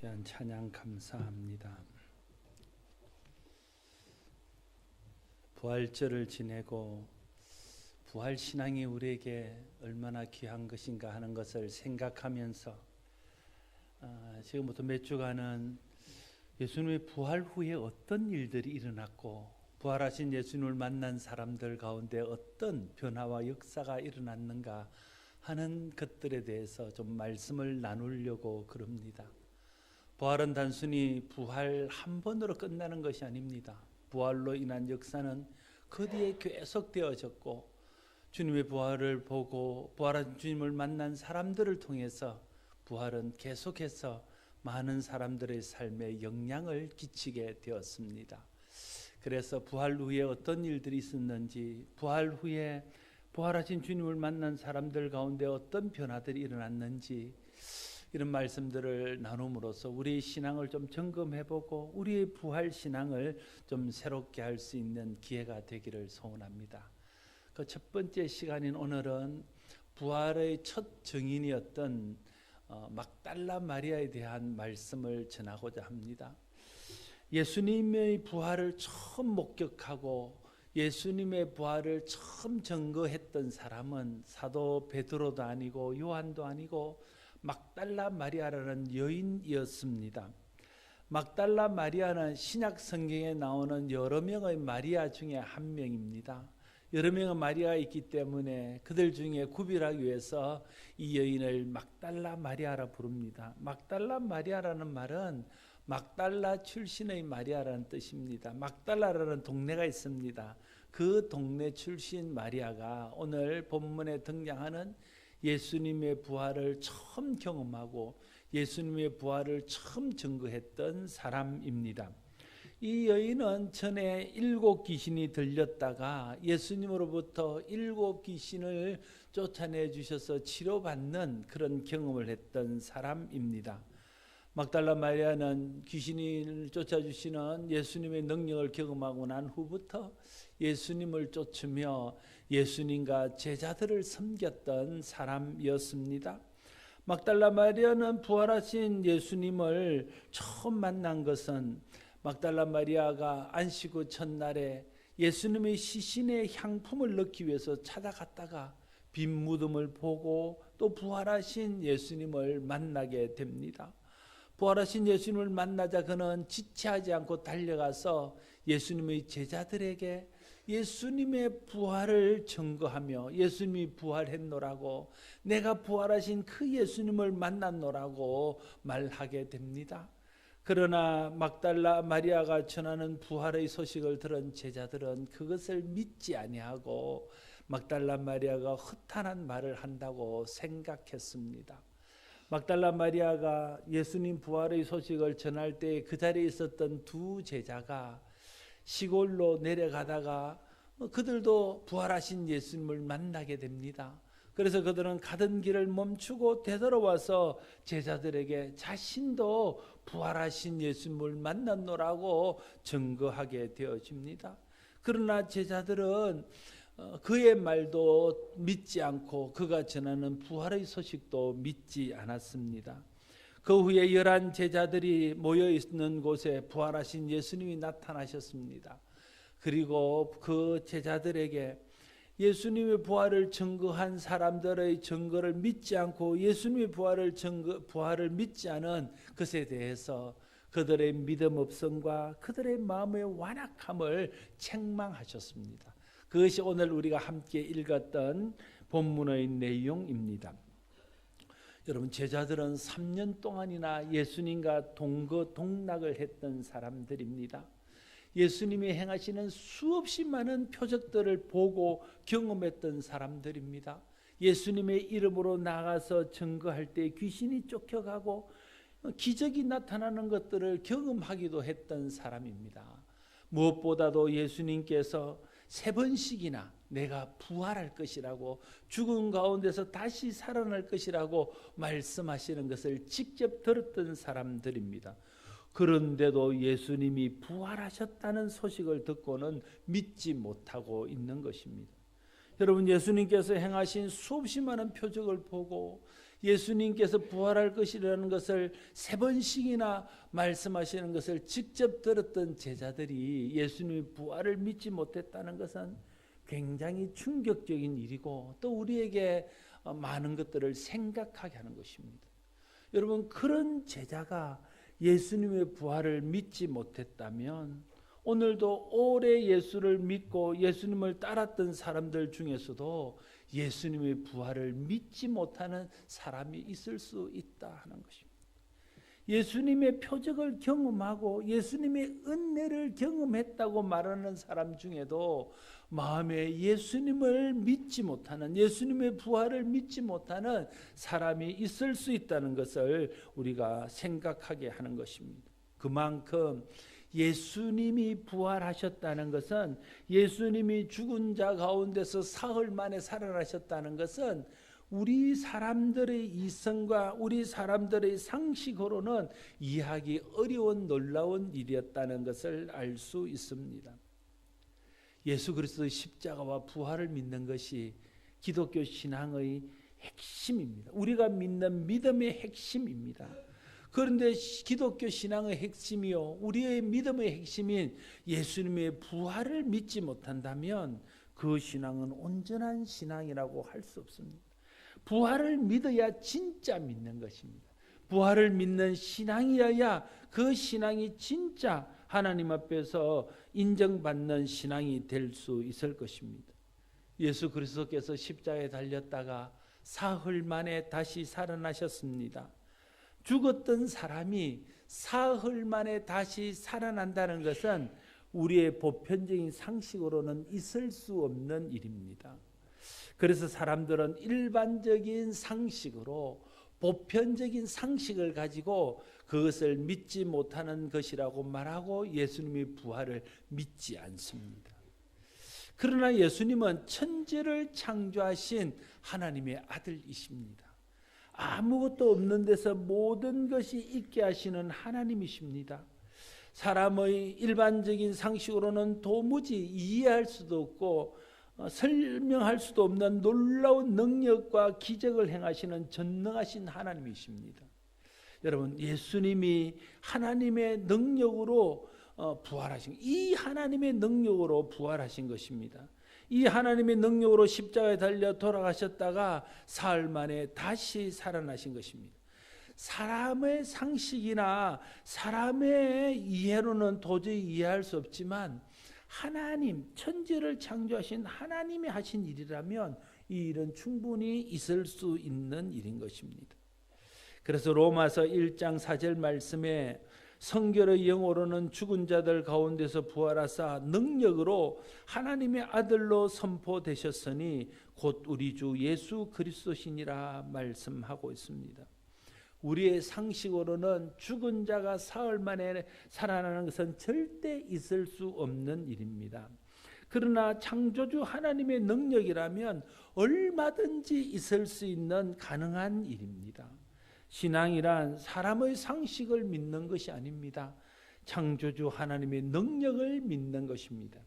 귀한 찬양 감사합니다. 부활절을 지내고 부활 신앙이 우리에게 얼마나 귀한 것인가 하는 것을 생각하면서 지금부터 몇 주간은 예수님의 부활 후에 어떤 일들이 일어났고 부활하신 예수님을 만난 사람들 가운데 어떤 변화와 역사가 일어났는가 하는 것들에 대해서 좀 말씀을 나누려고 그럽니다. 부활은 단순히 부활 한 번으로 끝나는 것이 아닙니다. 부활로 인한 역사는 그 뒤에 계속되어졌고 주님의 부활을 보고 부활한 주님을 만난 사람들을 통해서 부활은 계속해서 많은 사람들의 삶에 영향을 끼치게 되었습니다. 그래서 부활 후에 어떤 일들이 있었는지, 부활 후에 부활하신 주님을 만난 사람들 가운데 어떤 변화들이 일어났는지 이런 말씀들을 나눔으로써 우리의 신앙을 좀 점검해보고 우리의 부활 신앙을 좀 새롭게 할 수 있는 기회가 되기를 소원합니다. 그 첫 번째 시간인 오늘은 부활의 첫 증인이었던 막달라 마리아에 대한 말씀을 전하고자 합니다. 예수님의 부활을 처음 목격하고 예수님의 부활을 처음 증거했던 사람은 사도 베드로도 아니고 요한도 아니고 막달라 마리아라는 여인이었습니다. 막달라 마리아는 신약 성경에 나오는 여러 명의 마리아 중에 한 명입니다. 여러 명의 마리아가 있기 때문에 그들 중에 구별하기 위해서 이 여인을 막달라 마리아라 부릅니다. 막달라 마리아라는 말은 막달라 출신의 마리아라는 뜻입니다. 막달라라는 동네가 있습니다. 그 동네 출신 마리아가 오늘 본문에 등장하는 예수님의 부활을 처음 경험하고 예수님의 부활을 처음 증거했던 사람입니다. 이 여인은 전에 7 귀신이 들렸다가 예수님으로부터 7 귀신을 쫓아내 주셔서 치료받는 그런 경험을 했던 사람입니다. 막달라 마리아는 귀신을 쫓아주시는 예수님의 능력을 경험하고 난 후부터 예수님을 쫓으며 예수님과 제자들을 섬겼던 사람이었습니다. 막달라 마리아는 부활하신 예수님을 처음 만난 것은 막달라 마리아가 안식 후 첫날에 예수님의 시신의 향품을 넣기 위해서 찾아갔다가 빈 무덤을 보고 또 부활하신 예수님을 만나게 됩니다. 부활하신 예수님을 만나자 그는 지체하지 않고 달려가서 예수님의 제자들에게 예수님의 부활을 증거하며 예수님이 부활했노라고 내가 부활하신 그 예수님을 만났노라고 말하게 됩니다. 그러나 막달라 마리아가 전하는 부활의 소식을 들은 제자들은 그것을 믿지 아니하고 막달라 마리아가 허탄한 말을 한다고 생각했습니다. 막달라 마리아가 예수님 부활의 소식을 전할 때 그 자리에 있었던 2 제자가 시골로 내려가다가 그들도 부활하신 예수님을 만나게 됩니다. 그래서 그들은 가던 길을 멈추고 되돌아와서 제자들에게 자신도 부활하신 예수님을 만났노라고 증거하게 되어집니다. 그러나 제자들은 그의 말도 믿지 않고 그가 전하는 부활의 소식도 믿지 않았습니다. 그 후에 11 제자들이 모여 있는 곳에 부활하신 예수님이 나타나셨습니다. 그리고 그 제자들에게 예수님의 부활을 증거한 사람들의 증거를 믿지 않고 예수님의 부활을 믿지 않은 것에 대해서 그들의 믿음 없음과 그들의 마음의 완악함을 책망하셨습니다. 그것이 오늘 우리가 함께 읽었던 본문의 내용입니다. 여러분, 제자들은 3년 동안이나 예수님과 동거동락을 했던 사람들입니다. 예수님이 행하시는 수없이 많은 표적들을 보고 경험했던 사람들입니다. 예수님의 이름으로 나가서 증거할 때 귀신이 쫓겨가고 기적이 나타나는 것들을 경험하기도 했던 사람입니다. 무엇보다도 예수님께서 3번씩이나 내가 부활할 것이라고 죽은 가운데서 다시 살아날 것이라고 말씀하시는 것을 직접 들었던 사람들입니다. 그런데도 예수님이 부활하셨다는 소식을 듣고는 믿지 못하고 있는 것입니다. 여러분, 예수님께서 행하신 수없이 많은 표적을 보고 예수님께서 부활할 것이라는 것을 3번씩이나 말씀하시는 것을 직접 들었던 제자들이 예수님의 부활을 믿지 못했다는 것은 굉장히 충격적인 일이고 또 우리에게 많은 것들을 생각하게 하는 것입니다. 여러분, 그런 제자가 예수님의 부활을 믿지 못했다면 오늘도 오래 예수를 믿고 예수님을 따랐던 사람들 중에서도 예수님의 부활을 믿지 못하는 사람이 있을 수 있다 하는 것입니다. 예수님의 표적을 경험하고 예수님의 은혜를 경험했다고 말하는 사람 중에도 마음에 예수님을 믿지 못하는, 예수님의 부활을 믿지 못하는 사람이 있을 수 있다는 것을 우리가 생각하게 하는 것입니다. 그만큼 예수님이 부활하셨다는 것은, 예수님이 죽은 자 가운데서 사흘 만에 살아나셨다는 것은 우리 사람들의 이성과 우리 사람들의 상식으로는 이해하기 어려운 놀라운 일이었다는 것을 알 수 있습니다. 예수 그리스도의 십자가와 부활을 믿는 것이 기독교 신앙의 핵심입니다. 우리가 믿는 믿음의 핵심입니다. 그런데 기독교 신앙의 핵심이요, 우리의 믿음의 핵심인 예수님의 부활을 믿지 못한다면 그 신앙은 온전한 신앙이라고 할 수 없습니다. 부활을 믿어야 진짜 믿는 것입니다. 부활을 믿는 신앙이어야 그 신앙이 진짜 하나님 앞에서 인정받는 신앙이 될 수 있을 것입니다. 예수 그리스도께서 십자가에 달렸다가 사흘 만에 다시 살아나셨습니다. 죽었던 사람이 사흘 만에 다시 살아난다는 것은 우리의 보편적인 상식으로는 있을 수 없는 일입니다. 그래서 사람들은 일반적인 상식으로, 보편적인 상식을 가지고 그것을 믿지 못하는 것이라고 말하고 예수님의 부활을 믿지 않습니다. 그러나 예수님은 천지를 창조하신 하나님의 아들이십니다. 아무것도 없는 데서 모든 것이 있게 하시는 하나님이십니다. 사람의 일반적인 상식으로는 도무지 이해할 수도 없고 설명할 수도 없는 놀라운 능력과 기적을 행하시는 전능하신 하나님이십니다. 여러분, 예수님이 하나님의 능력으로 부활하신, 이 하나님의 능력으로 부활하신 것입니다. 이 하나님의 능력으로 십자가에 달려 돌아가셨다가 사흘 만에 다시 살아나신 것입니다. 사람의 상식이나 사람의 이해로는 도저히 이해할 수 없지만 하나님, 천지를 창조하신 하나님이 하신 일이라면 이 일은 충분히 있을 수 있는 일인 것입니다. 그래서 로마서 1장 4절 말씀에 성결의 영으로는 죽은 자들 가운데서 부활하사 능력으로 하나님의 아들로 선포되셨으니 곧 우리 주 예수 그리스도시니라 말씀하고 있습니다. 우리의 상식으로는 죽은 자가 사흘 만에 살아나는 것은 절대 있을 수 없는 일입니다. 그러나 창조주 하나님의 능력이라면 얼마든지 있을 수 있는 가능한 일입니다. 신앙이란 사람의 상식을 믿는 것이 아닙니다. 창조주 하나님의 능력을 믿는 것입니다.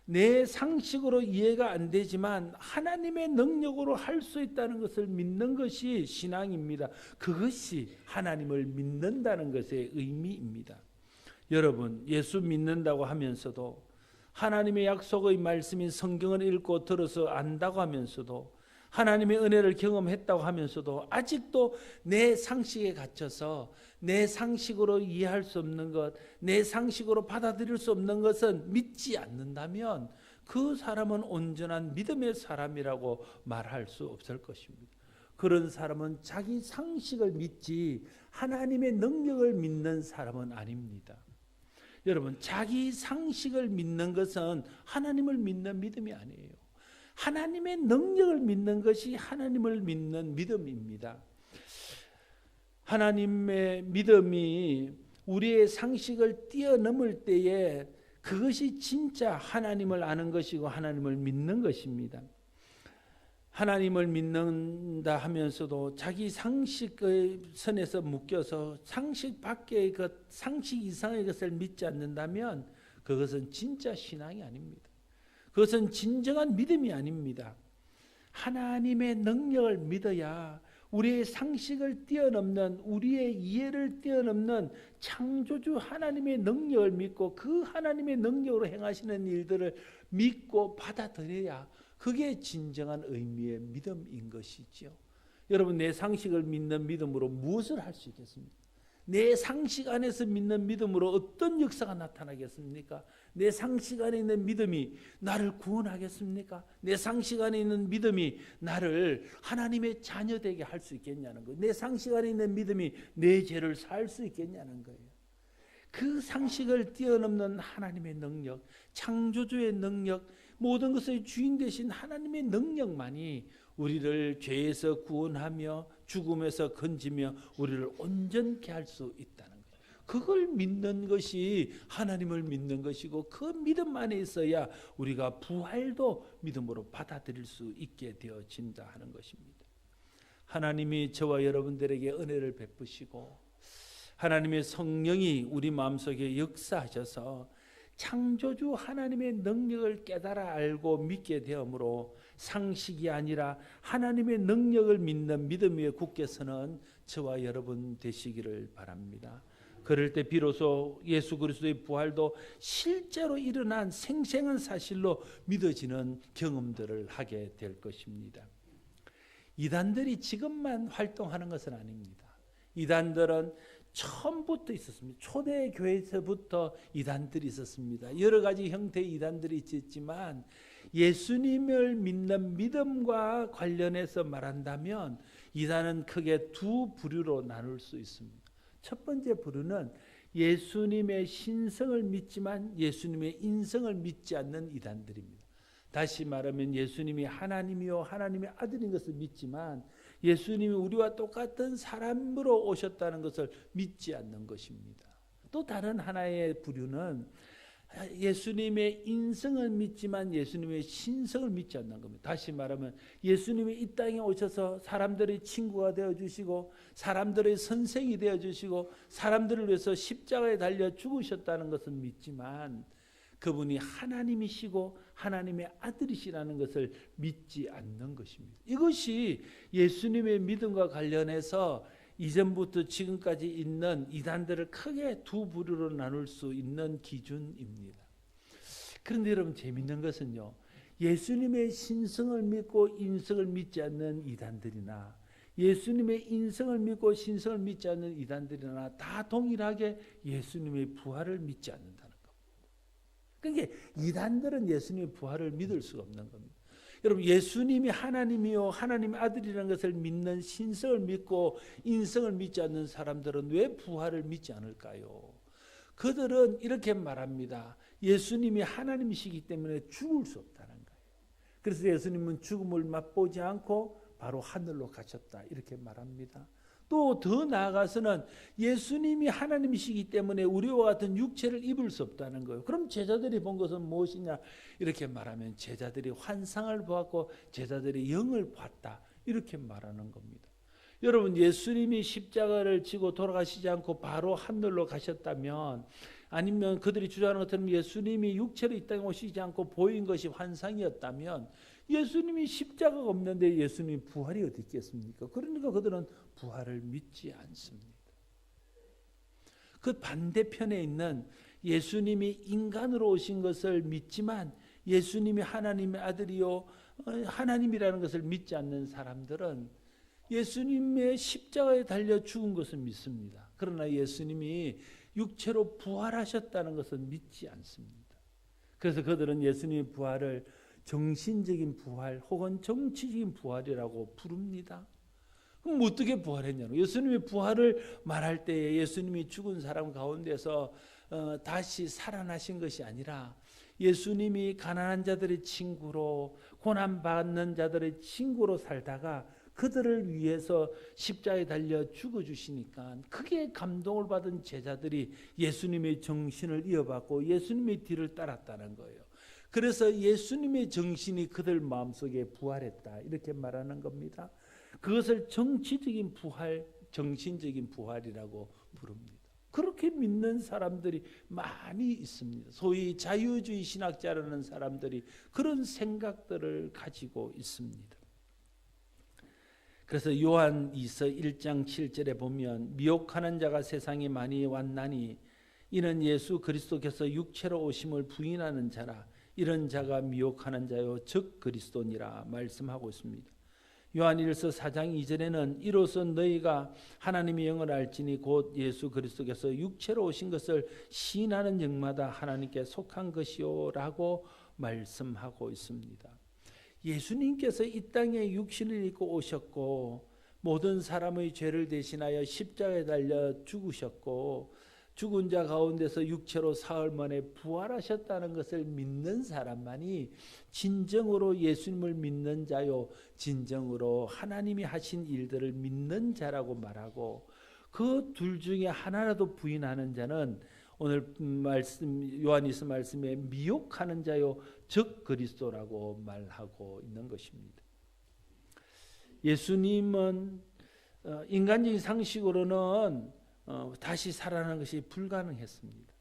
내 상식으로 이해가 안 되지만 하나님의 능력으로 할 수 있다는 것을 믿는 것이 신앙입니다. 그것이 하나님을 믿는다는 것의 의미입니다. 여러분, 예수 믿는다고 하면서도 하나님의 약속의 말씀인 성경을 읽고 들어서 안다고 하면서도 하나님의 은혜를 경험했다고 하면서도 아직도 내 상식에 갇혀서 내 상식으로 이해할 수 없는 것, 내 상식으로 받아들일 수 없는 것은 믿지 않는다면 그 사람은 온전한 믿음의 사람이라고 말할 수 없을 것입니다. 그런 사람은 자기 상식을 믿지 하나님의 능력을 믿는 사람은 아닙니다. 여러분, 자기 상식을 믿는 것은 하나님을 믿는 믿음이 아니에요. 하나님의 능력을 믿는 것이 하나님을 믿는 믿음입니다. 하나님의 믿음이 우리의 상식을 뛰어넘을 때에 그것이 진짜 하나님을 아는 것이고 하나님을 믿는 것입니다. 하나님을 믿는다 하면서도 자기 상식의 선에서 묶여서 상식 밖의 것, 상식 이상의 것을 믿지 않는다면 그것은 진짜 신앙이 아닙니다. 그것은 진정한 믿음이 아닙니다. 하나님의 능력을 믿어야 우리의 상식을 뛰어넘는, 우리의 이해를 뛰어넘는 창조주 하나님의 능력을 믿고 그 하나님의 능력으로 행하시는 일들을 믿고 받아들여야 그게 진정한 의미의 믿음인 것이죠. 여러분, 내 상식을 믿는 믿음으로 무엇을 할 수 있겠습니까? 내 상식 안에서 믿는 믿음으로 어떤 역사가 나타나겠습니까? 내 상식 안에 있는 믿음이 나를 구원하겠습니까? 내 상식 안에 있는 믿음이 나를 하나님의 자녀 되게 할 수 있겠냐는 거예요. 내 상식 안에 있는 믿음이 내 죄를 살 수 있겠냐는 거예요. 그 상식을 뛰어넘는 하나님의 능력, 창조주의 능력, 모든 것의 주인 되신 하나님의 능력만이 우리를 죄에서 구원하며 죽음에서 건지며 우리를 온전케 할 수 있다는 거예요. 그걸 믿는 것이 하나님을 믿는 것이고, 그 믿음 안에 있어야 우리가 부활도 믿음으로 받아들일 수 있게 되어진다 하는 것입니다. 하나님이 저와 여러분들에게 은혜를 베푸시고 하나님의 성령이 우리 마음속에 역사하셔서 창조주 하나님의 능력을 깨달아 알고 믿게 되므로 상식이 아니라 하나님의 능력을 믿는 믿음 위에 굳게 서는 저와 여러분 되시기를 바랍니다. 그럴 때 비로소 예수 그리스도의 부활도 실제로 일어난 생생한 사실로 믿어지는 경험들을 하게 될 것입니다. 이단들이 지금만 활동하는 것은 아닙니다. 이단들은 처음부터 있었습니다. 초대 교회에서부터 이단들이 있었습니다. 여러 가지 형태의 이단들이 있었지만 예수님을 믿는 믿음과 관련해서 말한다면 이단은 크게 두 부류로 나눌 수 있습니다. 첫 번째 부류는 예수님의 신성을 믿지만 예수님의 인성을 믿지 않는 이단들입니다. 다시 말하면 예수님이 하나님이요 하나님의 아들인 것을 믿지만 예수님이 우리와 똑같은 사람으로 오셨다는 것을 믿지 않는 것입니다. 또 다른 하나의 부류는 예수님의 인성을 믿지만 예수님의 신성을 믿지 않는 겁니다. 다시 말하면 예수님이 이 땅에 오셔서 사람들의 친구가 되어주시고 사람들의 선생이 되어주시고 사람들을 위해서 십자가에 달려 죽으셨다는 것을 믿지만 그분이 하나님이시고 하나님의 아들이시라는 것을 믿지 않는 것입니다. 이것이 예수님의 믿음과 관련해서 이전부터 지금까지 있는 이단들을 크게 두 부류로 나눌 수 있는 기준입니다. 그런데 여러분, 재밌는 것은요, 예수님의 신성을 믿고 인성을 믿지 않는 이단들이나 예수님의 인성을 믿고 신성을 믿지 않는 이단들이나 다 동일하게 예수님의 부활을 믿지 않는다는 겁니다. 그러니까 이단들은 예수님의 부활을 믿을 수가 없는 겁니다. 여러분, 예수님이 하나님이요 하나님의 아들이라는 것을 믿는 신성을 믿고 인성을 믿지 않는 사람들은 왜 부활을 믿지 않을까요? 그들은 이렇게 말합니다. 예수님이 하나님이시기 때문에 죽을 수 없다는 거예요. 그래서 예수님은 죽음을 맛보지 않고 바로 하늘로 가셨다, 이렇게 말합니다. 또 더 나아가서는 예수님이 하나님이시기 때문에 우리와 같은 육체를 입을 수 없다는 거예요. 그럼 제자들이 본 것은 무엇이냐? 이렇게 말하면 제자들이 환상을 보았고 제자들이 영을 봤다, 이렇게 말하는 겁니다. 여러분, 예수님이 십자가를 지고 돌아가시지 않고 바로 하늘로 가셨다면, 아니면 그들이 주장하는 것처럼 예수님이 육체로 이 땅에 오시지 않고 보인 것이 환상이었다면 예수님이 십자가가 없는데 예수님이 부활이 어디 있겠습니까? 그러니까 그들은 부활을 믿지 않습니다. 그 반대편에 있는 예수님이 인간으로 오신 것을 믿지만 예수님이 하나님의 아들이요 하나님이라는 것을 믿지 않는 사람들은 예수님의 십자가에 달려 죽은 것을 믿습니다. 그러나 예수님이 육체로 부활하셨다는 것을 믿지 않습니다. 그래서 그들은 예수님의 부활을 정신적인 부활 혹은 정치적인 부활이라고 부릅니다. 그럼 어떻게 부활했냐고? 예수님의 부활을 말할 때에 예수님이 죽은 사람 가운데서 다시 살아나신 것이 아니라 예수님이 가난한 자들의 친구로, 고난받는 자들의 친구로 살다가 그들을 위해서 십자가에 달려 죽어주시니까 크게 감동을 받은 제자들이 예수님의 정신을 이어받고 예수님의 뒤를 따랐다는 거예요. 그래서 예수님의 정신이 그들 마음속에 부활했다, 이렇게 말하는 겁니다. 그것을 정치적인 부활, 정신적인 부활이라고 부릅니다. 그렇게 믿는 사람들이 많이 있습니다. 소위 자유주의 신학자라는 사람들이 그런 생각들을 가지고 있습니다. 그래서 요한 2서 1장 7절에 보면 미혹하는 자가 세상에 많이 왔나니 이는 예수 그리스도께서 육체로 오심을 부인하는 자라. 이런 자가 미혹하는 자요 즉 그리스도니라 말씀하고 있습니다. 요한 1서 4장 2절에는 이로써 너희가 하나님의 영을 알지니 곧 예수 그리스도께서 육체로 오신 것을 시인하는 영마다 하나님께 속한 것이요 라고 말씀하고 있습니다. 예수님께서 이 땅에 육신을 입고 오셨고 모든 사람의 죄를 대신하여 십자가에 달려 죽으셨고 죽은 자 가운데서 육체로 사흘 만에 부활하셨다는 것을 믿는 사람만이 진정으로 예수님을 믿는 자요 진정으로 하나님이 하신 일들을 믿는 자라고 말하고 그 둘 중에 하나라도 부인하는 자는 오늘 말씀 요한일서 말씀에 미혹하는 자요 즉 그리스도라고 말하고 있는 것입니다. 예수님은 인간적인 상식으로는 다시 살아나는 것이 불가능했습니다.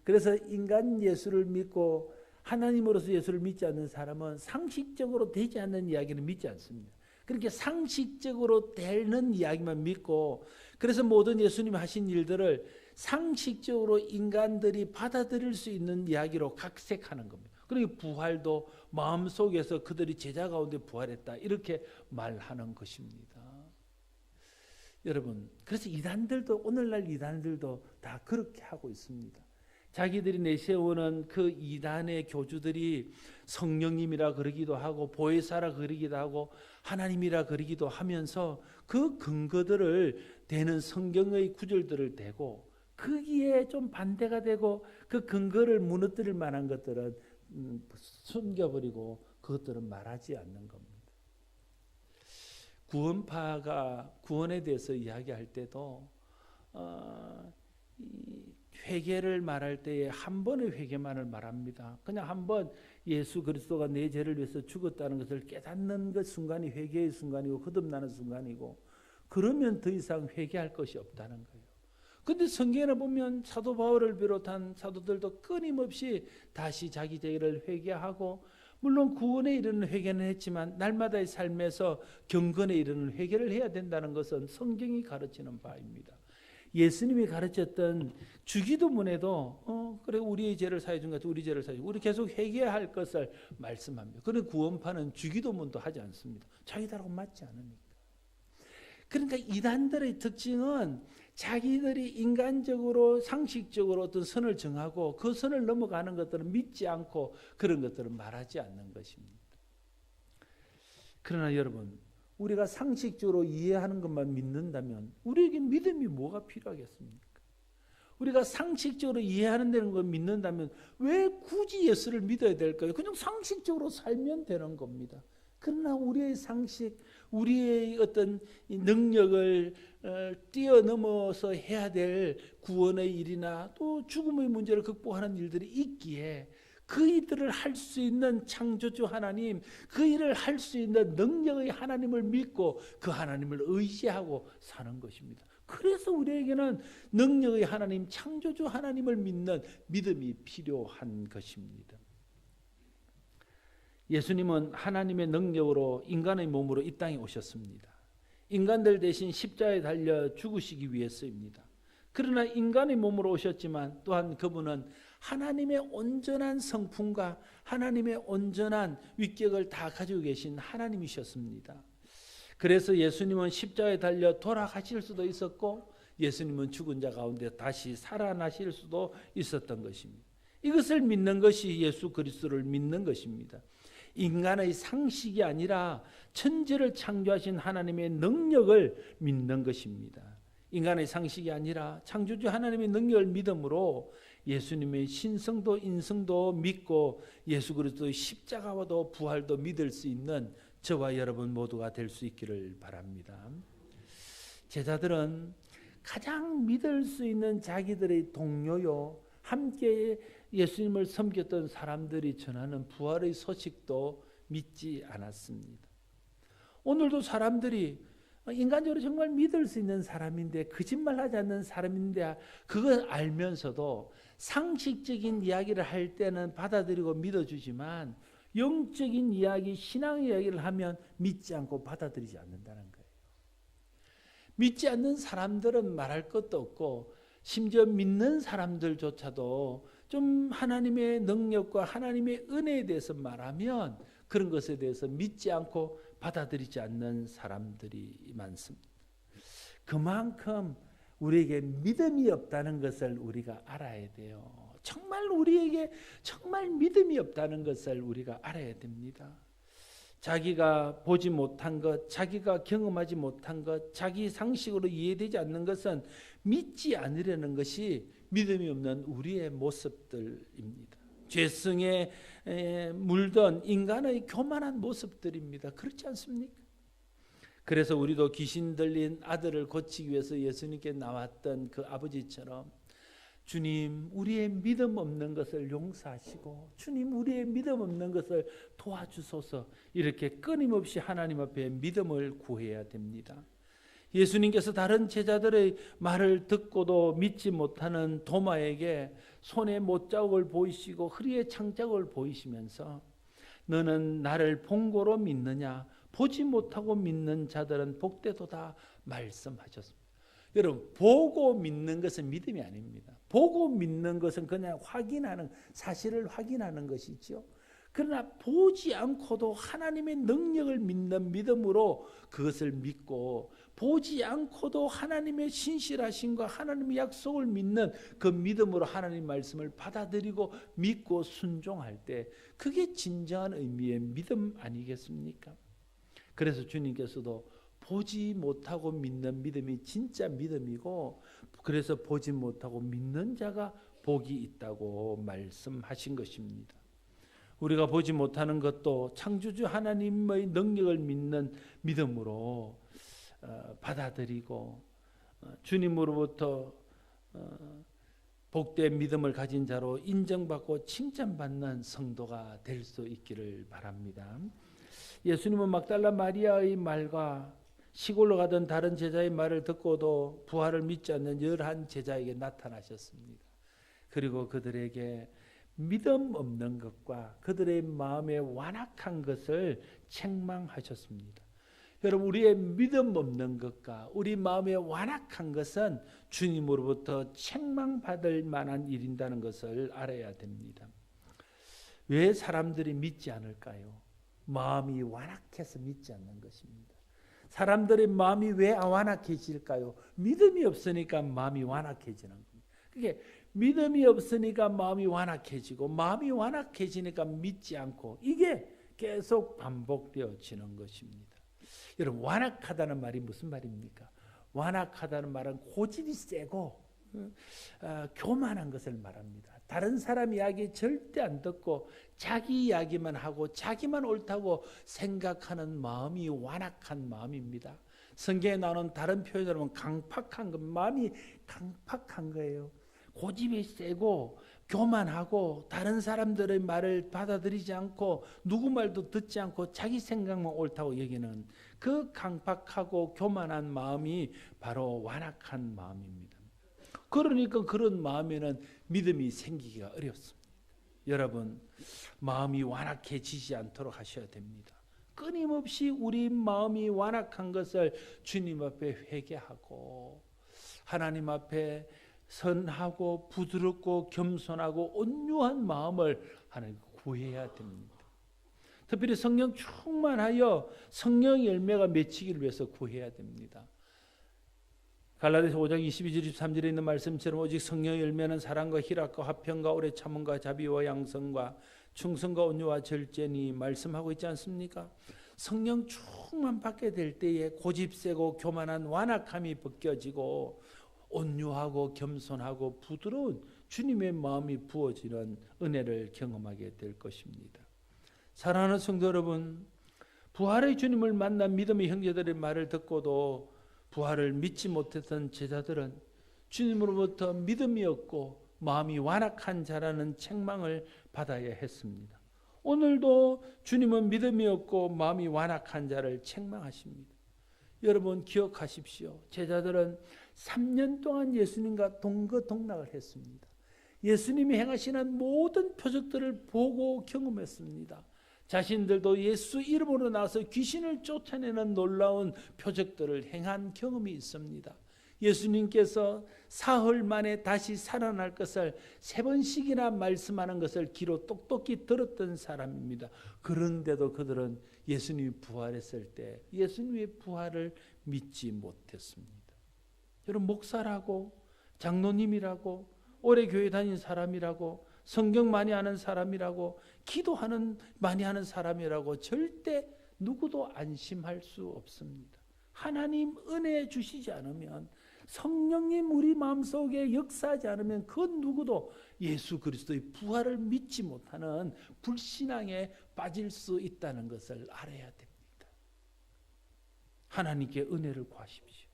그래서 인간 예수를 믿고 하나님으로서 예수를 믿지 않는 사람은 상식적으로 되지 않는 이야기는 믿지 않습니다. 그렇게 상식적으로 되는 이야기만 믿고 그래서 모든 예수님이 하신 일들을 상식적으로 인간들이 받아들일 수 있는 이야기로 각색하는 겁니다. 그리고 부활도 마음속에서 그들이 제자 가운데 부활했다 이렇게 말하는 것입니다. 여러분, 그래서 이단들도 오늘날 이단들도 다 그렇게 하고 있습니다. 자기들이 내세우는 그 이단의 교주들이 성령님이라 그러기도 하고 보혜사라 그러기도 하고 하나님이라 그러기도 하면서 그 근거들을 대는 성경의 구절들을 대고 거기에 좀 반대가 되고 그 근거를 무너뜨릴 만한 것들은 숨겨버리고 그것들은 말하지 않는 겁니다. 구원파가 구원에 대해서 이야기할 때도 회개를 말할 때에 한 번의 회개만을 말합니다. 그냥 한 번 예수 그리스도가 내 죄를 위해서 죽었다는 것을 깨닫는 그 순간이 회개의 순간이고 거듭나는 순간이고 그러면 더 이상 회개할 것이 없다는 거예요. 그런데 성경에 보면 사도 바울을 비롯한 사도들도 끊임없이 다시 자기 죄를 회개하고 물론 구원에 이르는 회개는 했지만 날마다의 삶에서 경건에 이르는 회개를 해야 된다는 것은 성경이 가르치는 바입니다. 예수님이 가르쳤던 주기도문에도 그래 우리의 죄를 사해 준 것 같아 우리 죄를 사해 준 우리 계속 회개할 것을 말씀합니다. 그런데 구원파는 주기도문도 하지 않습니다. 자기들하고 맞지 않으니까. 그러니까 이단들의 특징은 자기들이 인간적으로 상식적으로 어떤 선을 정하고 그 선을 넘어가는 것들은 믿지 않고 그런 것들은 말하지 않는 것입니다. 그러나 여러분 우리가 상식적으로 이해하는 것만 믿는다면 우리에게 믿음이 뭐가 필요하겠습니까? 우리가 상식적으로 이해하는 데는 걸 믿는다면 왜 굳이 예수를 믿어야 될까요? 그냥 상식적으로 살면 되는 겁니다. 그러나 우리의 상식, 우리의 어떤 능력을 뛰어넘어서 해야 될 구원의 일이나 또 죽음의 문제를 극복하는 일들이 있기에 그 일들을 할 수 있는 창조주 하나님, 그 일을 할 수 있는 능력의 하나님을 믿고 그 하나님을 의지하고 사는 것입니다. 그래서 우리에게는 능력의 하나님, 창조주 하나님을 믿는 믿음이 필요한 것입니다. 예수님은 하나님의 능력으로 인간의 몸으로 이 땅에 오셨습니다. 인간들 대신 십자가에 달려 죽으시기 위해서입니다. 그러나 인간의 몸으로 오셨지만 또한 그분은 하나님의 온전한 성품과 하나님의 온전한 위격을 다 가지고 계신 하나님이셨습니다. 그래서 예수님은 십자가에 달려 돌아가실 수도 있었고 예수님은 죽은 자 가운데 다시 살아나실 수도 있었던 것입니다. 이것을 믿는 것이 예수 그리스도를 믿는 것입니다. 인간의 상식이 아니라 천지를 창조하신 하나님의 능력을 믿는 것입니다. 인간의 상식이 아니라 창조주 하나님의 능력을 믿음으로 예수님의 신성도 인성도 믿고 예수 그리스도의 십자가와도 부활도 믿을 수 있는 저와 여러분 모두가 될 수 있기를 바랍니다. 제자들은 가장 믿을 수 있는 자기들의 동료요 함께 예수님을 섬겼던 사람들이 전하는 부활의 소식도 믿지 않았습니다. 오늘도 사람들이 인간적으로 정말 믿을 수 있는 사람인데 거짓말하지 않는 사람인데 그걸 알면서도 상식적인 이야기를 할 때는 받아들이고 믿어주지만 영적인 이야기, 신앙 이야기를 하면 믿지 않고 받아들이지 않는다는 거예요. 믿지 않는 사람들은 말할 것도 없고 심지어 믿는 사람들조차도 좀 하나님의 능력과 하나님의 은혜에 대해서 말하면 그런 것에 대해서 믿지 않고 받아들이지 않는 사람들이 많습니다. 그만큼 우리에게 믿음이 없다는 것을 우리가 알아야 돼요. 정말 우리에게 정말 믿음이 없다는 것을 우리가 알아야 됩니다. 자기가 보지 못한 것, 자기가 경험하지 못한 것, 자기 상식으로 이해되지 않는 것은 믿지 않으려는 것이 믿음이 없는 우리의 모습들입니다. 죄성에 물든 인간의 교만한 모습들입니다. 그렇지 않습니까? 그래서 우리도 귀신 들린 아들을 고치기 위해서 예수님께 나왔던 그 아버지처럼 주님, 우리의 믿음 없는 것을 용서하시고 주님, 우리의 믿음 없는 것을 도와주소서, 이렇게 끊임없이 하나님 앞에 믿음을 구해야 됩니다. 예수님께서 다른 제자들의 말을 듣고도 믿지 못하는 도마에게 손에 못자국을 보이시고 허리에 창자국을 보이시면서 너는 나를 본고로 믿느냐? 보지 못하고 믿는 자들은 복되도다 말씀하셨습니다. 여러분, 보고 믿는 것은 믿음이 아닙니다. 보고 믿는 것은 그냥 확인하는, 사실을 확인하는 것이죠. 그러나 보지 않고도 하나님의 능력을 믿는 믿음으로 그것을 믿고, 보지 않고도 하나님의 신실하심과 하나님의 약속을 믿는 그 믿음으로 하나님 말씀을 받아들이고 믿고 순종할 때, 그게 진정한 의미의 믿음 아니겠습니까? 그래서 주님께서도 보지 못하고 믿는 믿음이 진짜 믿음이고, 그래서 보지 못하고 믿는 자가 복이 있다고 말씀하신 것입니다. 우리가 보지 못하는 것도 창조주 하나님의 능력을 믿는 믿음으로 받아들이고 주님으로부터 복된 믿음을 가진 자로 인정받고 칭찬받는 성도가 될 수 있기를 바랍니다. 예수님은 막달라 마리아의 말과 시골로 가던 다른 제자의 말을 듣고도 부활을 믿지 않는 11 제자에게 나타나셨습니다. 그리고 그들에게 믿음 없는 것과 그들의 마음에 완악한 것을 책망하셨습니다. 여러분, 우리의 믿음 없는 것과 우리 마음에 완악한 것은 주님으로부터 책망받을 만한 일인다는 것을 알아야 됩니다. 왜 사람들이 믿지 않을까요? 마음이 완악해서 믿지 않는 것입니다. 사람들의 마음이 왜 완악해질까요? 믿음이 없으니까 마음이 완악해지는 겁니다. 그게 믿음이 없으니까 마음이 완악해지고, 마음이 완악해지니까 믿지 않고, 이게 계속 반복되어지는 것입니다. 여러분, 완악하다는 말이 무슨 말입니까? 완악하다는 말은 고집이 세고 교만한 것을 말합니다. 다른 사람 이야기 절대 안 듣고 자기 이야기만 하고 자기만 옳다고 생각하는 마음이 완악한 마음입니다. 성경에 나오는 다른 표현으로 하면 강팍한 것, 마음이 강팍한 거예요. 고집이 세고 교만하고 다른 사람들의 말을 받아들이지 않고 누구 말도 듣지 않고 자기 생각만 옳다고 여기는 그 강팍하고 교만한 마음이 바로 완악한 마음입니다. 그러니까 그런 마음에는 믿음이 생기기가 어렵습니다. 여러분, 마음이 완악해지지 않도록 하셔야 됩니다. 끊임없이 우리 마음이 완악한 것을 주님 앞에 회개하고 하나님 앞에 선하고 부드럽고 겸손하고 온유한 마음을 하나님 구해야 됩니다. 특별히 성령 충만하여 성령 열매가 맺히기를 위해서 구해야 됩니다. 갈라디아서 5장 22절 23절에 있는 말씀처럼 오직 성령 열매는 사랑과 희락과 화평과 오래 참음과 자비와 양성과 충성과 온유와 절제니 말씀하고 있지 않습니까? 성령 충만 받게 될 때에 고집세고 교만한 완악함이 벗겨지고 온유하고 겸손하고 부드러운 주님의 마음이 부어지는 은혜를 경험하게 될 것입니다. 사랑하는 성도 여러분, 부활의 주님을 만난 믿음의 형제들의 말을 듣고도 부활을 믿지 못했던 제자들은 주님으로부터 믿음이 없고 마음이 완악한 자라는 책망을 받아야 했습니다. 오늘도 주님은 믿음이 없고 마음이 완악한 자를 책망하십니다. 여러분, 기억하십시오. 제자들은 3년 동안 예수님과 동거동락을 했습니다. 예수님이 행하시는 모든 표적들을 보고 경험했습니다. 자신들도 예수 이름으로 나서 귀신을 쫓아내는 놀라운 표적들을 행한 경험이 있습니다. 예수님께서 사흘 만에 다시 살아날 것을 3번씩이나 말씀하는 것을 귀로 똑똑히 들었던 사람입니다. 그런데도 그들은 예수님이 부활했을 때 예수님의 부활을 믿지 못했습니다. 여러분, 목사라고, 장로님이라고, 오래 교회 다닌 사람이라고, 성경 많이 아는 사람이라고, 기도하는 많이 하는 사람이라고 절대 누구도 안심할 수 없습니다. 하나님 은혜 주시지 않으면, 성령님 우리 마음속에 역사하지 않으면 그 누구도 예수 그리스도의 부활을 믿지 못하는 불신앙에 빠질 수 있다는 것을 알아야 됩니다. 하나님께 은혜를 구하십시오.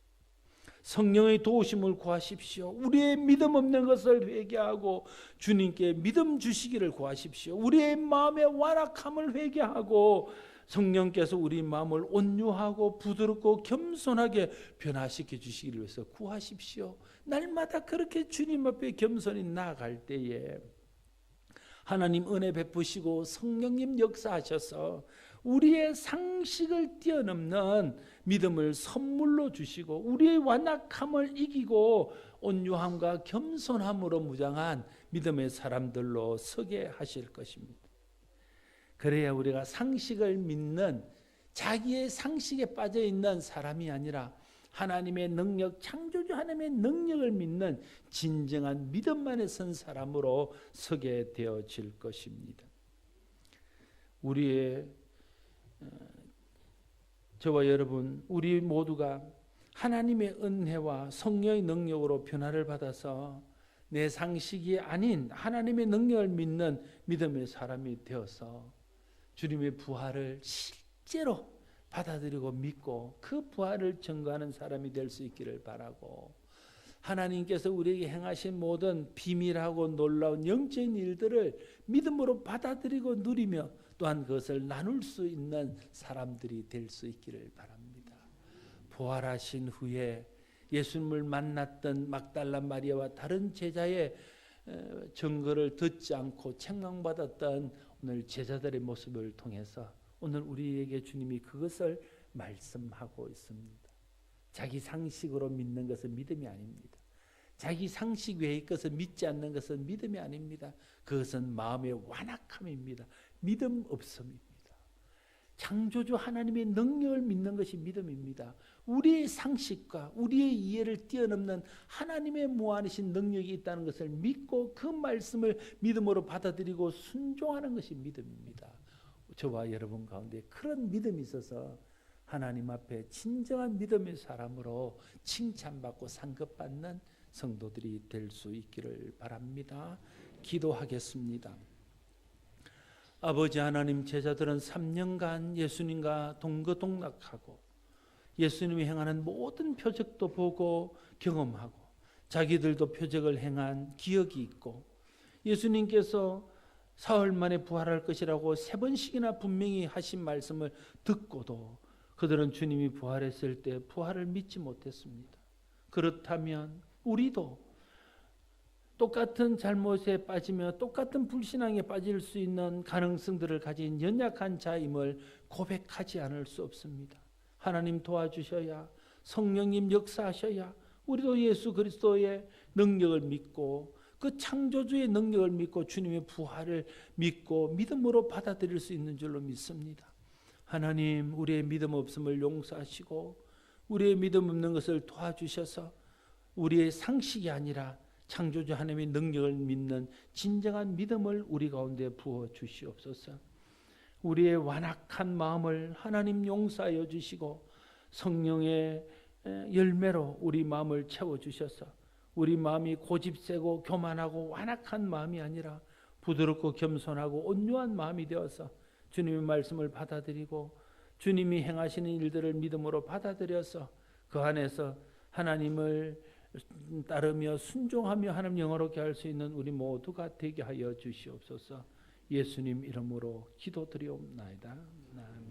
성령의 도우심을 구하십시오. 우리의 믿음 없는 것을 회개하고 주님께 믿음 주시기를 구하십시오. 우리의 마음의 완악함을 회개하고 성령께서 우리 마음을 온유하고 부드럽고 겸손하게 변화시켜 주시기를 위해서 구하십시오. 날마다 그렇게 주님 앞에 겸손히 나아갈 때에 하나님 은혜 베푸시고 성령님 역사하셔서 우리의 상식을 뛰어넘는 믿음을 선물로 주시고 우리의 완악함을 이기고 온유함과 겸손함으로 무장한 믿음의 사람들로 서게 하실 것입니다. 그래야 우리가 상식을 믿는, 자기의 상식에 빠져 있는 사람이 아니라 하나님의 능력, 창조주 하나님의 능력을 믿는 진정한 믿음만에 선 사람으로 서게 되어질 것입니다. 저와 여러분, 우리 모두가 하나님의 은혜와 성령의 능력으로 변화를 받아서 내 상식이 아닌 하나님의 능력을 믿는 믿음의 사람이 되어서 주님의 부활을 실제로 받아들이고 믿고 그 부활을 증거하는 사람이 될 수 있기를 바라고, 하나님께서 우리에게 행하신 모든 비밀하고 놀라운 영적인 일들을 믿음으로 받아들이고 누리며 또한 그것을 나눌 수 있는 사람들이 될 수 있기를 바랍니다. 부활하신 후에 예수님을 만났던 막달라 마리아와 다른 제자의 증거를 듣지 않고 책망받았던 오늘 제자들의 모습을 통해서 오늘 우리에게 주님이 그것을 말씀하고 있습니다. 자기 상식으로 믿는 것은 믿음이 아닙니다. 자기 상식 외의 것을 믿지 않는 것은 믿음이 아닙니다. 그것은 마음의 완악함입니다. 믿음 없음입니다. 창조주 하나님의 능력을 믿는 것이 믿음입니다. 우리의 상식과 우리의 이해를 뛰어넘는 하나님의 무한하신 능력이 있다는 것을 믿고 그 말씀을 믿음으로 받아들이고 순종하는 것이 믿음입니다. 저와 여러분 가운데 그런 믿음이 있어서 하나님 앞에 진정한 믿음의 사람으로 칭찬받고 상급받는 성도들이 될 수 있기를 바랍니다. 기도하겠습니다. 아버지 하나님, 제자들은 3년간 예수님과 동거동락하고 예수님이 행하는 모든 표적도 보고 경험하고 자기들도 표적을 행한 기억이 있고 예수님께서 사흘 만에 부활할 것이라고 3번씩이나 분명히 하신 말씀을 듣고도 그들은 주님이 부활했을 때 부활을 믿지 못했습니다. 그렇다면 우리도 똑같은 잘못에 빠지며 똑같은 불신앙에 빠질 수 있는 가능성들을 가진 연약한 자임을 고백하지 않을 수 없습니다. 하나님 도와주셔야, 성령님 역사하셔야 우리도 예수 그리스도의 능력을 믿고 그 창조주의 능력을 믿고 주님의 부활을 믿고 믿음으로 받아들일 수 있는 줄로 믿습니다. 하나님, 우리의 믿음 없음을 용서하시고 우리의 믿음 없는 것을 도와주셔서 우리의 상식이 아니라 창조주 하나님의 능력을 믿는 진정한 믿음을 우리 가운데 부어 주시옵소서. 우리의 완악한 마음을 하나님 용서하여 주시고 성령의 열매로 우리 마음을 채워주셔서 우리 마음이 고집세고 교만하고 완악한 마음이 아니라 부드럽고 겸손하고 온유한 마음이 되어서 주님의 말씀을 받아들이고 주님이 행하시는 일들을 믿음으로 받아들여서 그 안에서 하나님을 따르며 순종하며 하나님 영화롭게 할 수 있는 우리 모두가 되게 하여 주시옵소서. 예수님 이름으로 기도드리옵나이다. 아멘.